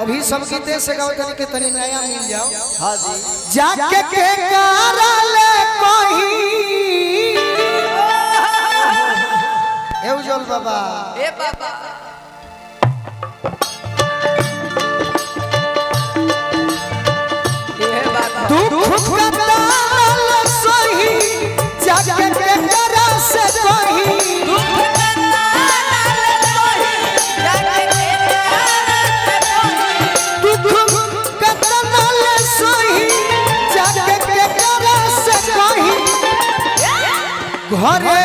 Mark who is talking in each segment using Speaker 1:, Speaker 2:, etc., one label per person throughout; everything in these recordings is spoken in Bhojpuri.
Speaker 1: अभी सब गीते से गाओ तनी के तनी नया मिल जाओ।
Speaker 2: हां जी
Speaker 1: जाके के कारले कही ए उजल बाबा
Speaker 2: ए बाबा ए बाबा
Speaker 1: दुख कताल सही जाके के करा से कही
Speaker 2: दुख कताल सही जाके के
Speaker 1: दुख कताल सही जाके के करा से कही घरे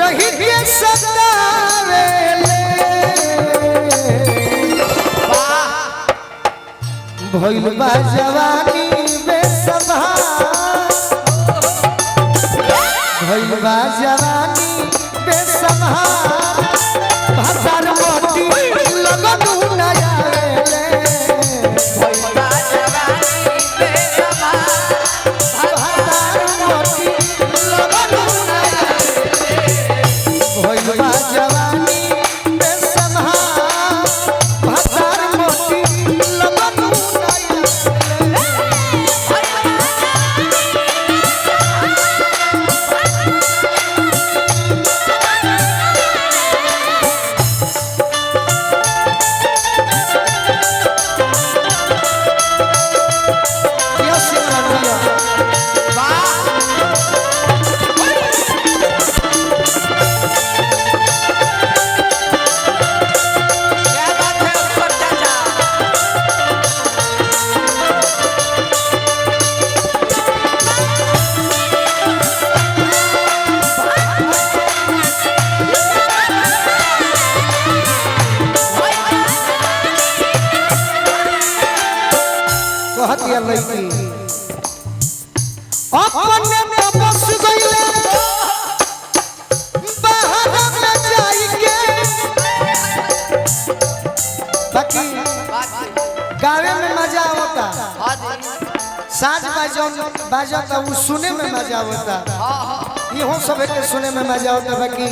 Speaker 1: रही के सतावेले भइल बा जवानी बेसंभार भइल बा जवानी बेसंभार भसार मोटी लगन न आवेले
Speaker 2: भइला जवानी बेसंभार
Speaker 1: भसार मोटी लगन न आवेले भइल बा जवानी बेसंभार भसार मोटी लगन न आवेले यस रंगिया
Speaker 2: क्या बात है ऊपर चाचा
Speaker 1: कहत या लड़की अपने तपस गइले बाहर में जाई के बाकी गावे में मजा आवता
Speaker 2: हां जी
Speaker 1: साज बाजता वो सुने में मजा आवता इहो सब के सुने में मजा आवता बाकी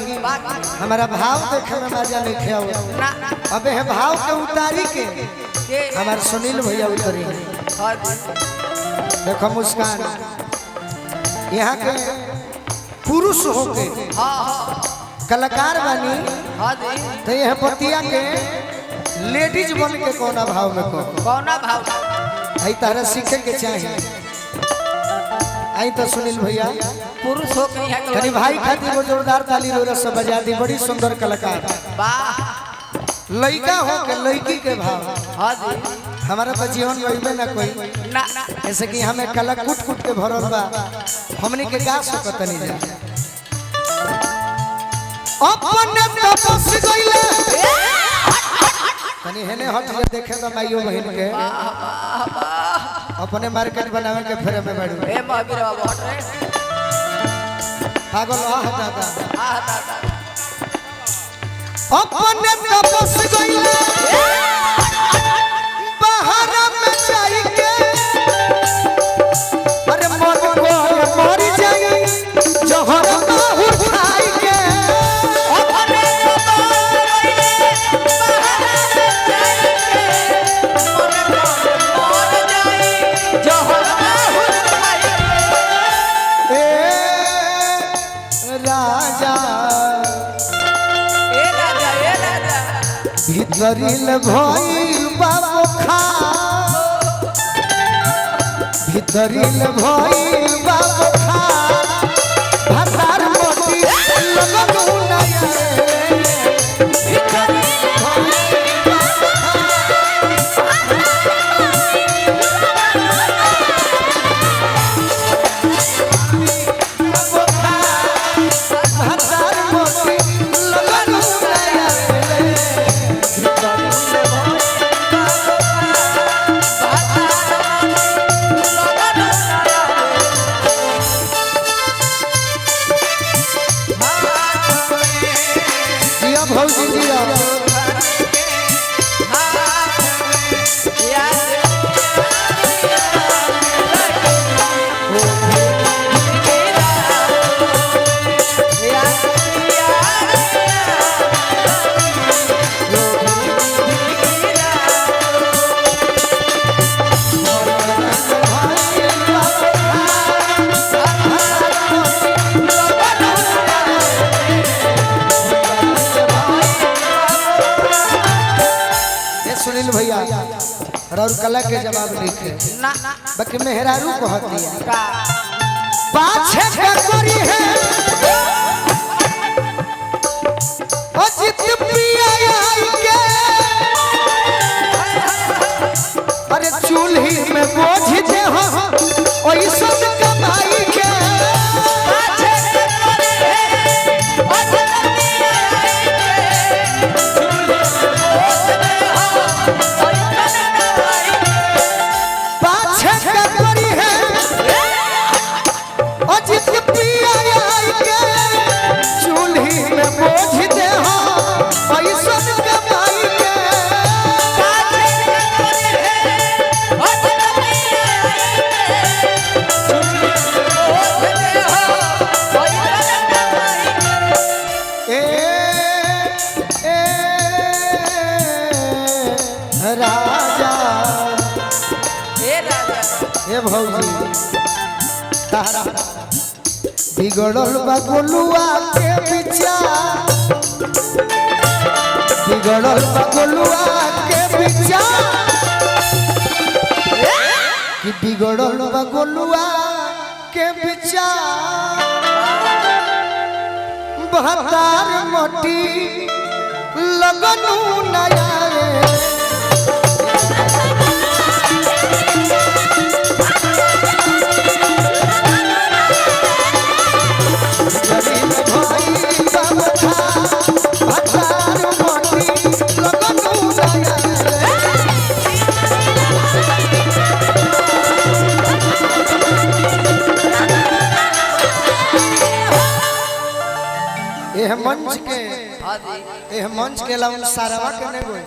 Speaker 1: हमारा भाव देखे में मजा नहीं आवता अबे है भाव के उतारी के हमारे सुनील भैया उतरी
Speaker 2: हां जी
Speaker 1: देखो मुस्कान यहाँ के पुरुष होके कलाकार बनी
Speaker 2: हां जी
Speaker 1: तो यह पतिया के लेडीज बन के कोना भाव में को
Speaker 2: कौना भाव
Speaker 1: आई तारा सीखे के चाहिए आई तो सुनील भैया
Speaker 2: पुरुष हो के यहाँ
Speaker 1: कनी भाई खातिर वो जोरदार ताली रोरा सब बजा दी बड़ी सुंदर कलाकार
Speaker 2: वाह
Speaker 1: लड़का हो के लड़की के भाव
Speaker 2: हां जी
Speaker 1: हमारा तो जीवन में ना कोई
Speaker 2: ना
Speaker 1: ऐसे कि हमें कला कूट कूट के भरल बा हमने के गा सकत नहीं जा अपने तपस गइले तनी हेने हट के देखे तो माइयो बहन के अपने मार्केट बनावे के फेरे में बाड़ी
Speaker 2: ए महावीर बाबू हट रे
Speaker 1: पागल आ दादा
Speaker 2: आ दादा
Speaker 1: अपने तपस गइले बाहर में जाई के अरे मन को मर जाई जहर बाहु खाई के
Speaker 2: अपने मर जाई जहर बाहु खाई
Speaker 1: ए राजा
Speaker 2: ए राजा
Speaker 1: भीतरिल भइल बाबू खा भीतरिल भइल बाबू खा भसार मोटी लगन नया भीतरिल भइल बाबू खा भसार मोटी लगन नया सुनील भैया और कला के जवाब लिखे
Speaker 2: ना
Speaker 1: बाकी मेहरारू कहत दिया
Speaker 2: का
Speaker 1: पाछे का कोरी है ओ जित पिया आई के अरे चूल्ही में बोझ दे हो ओई सब कमाई के
Speaker 2: पाछे के कोरी है ओ जलतिया
Speaker 1: पाछे का कोरी है ओ जित पिया आई के चूल्ही में बोझ दे हो ओई सब कमाई के
Speaker 2: पाछे के कोरी है ओ जलतिया
Speaker 1: ए राजा
Speaker 2: ए राजा
Speaker 1: हे भौजी तारा बिगड़ल बा गोलुआ के विचार बिगड़ल बा गोलुआ के विचार कि बिगड़ल बा गोलुआ के विचार बहतार मोटी लगनू नया रे मंच के मंच के लाउन सारावा के नहीं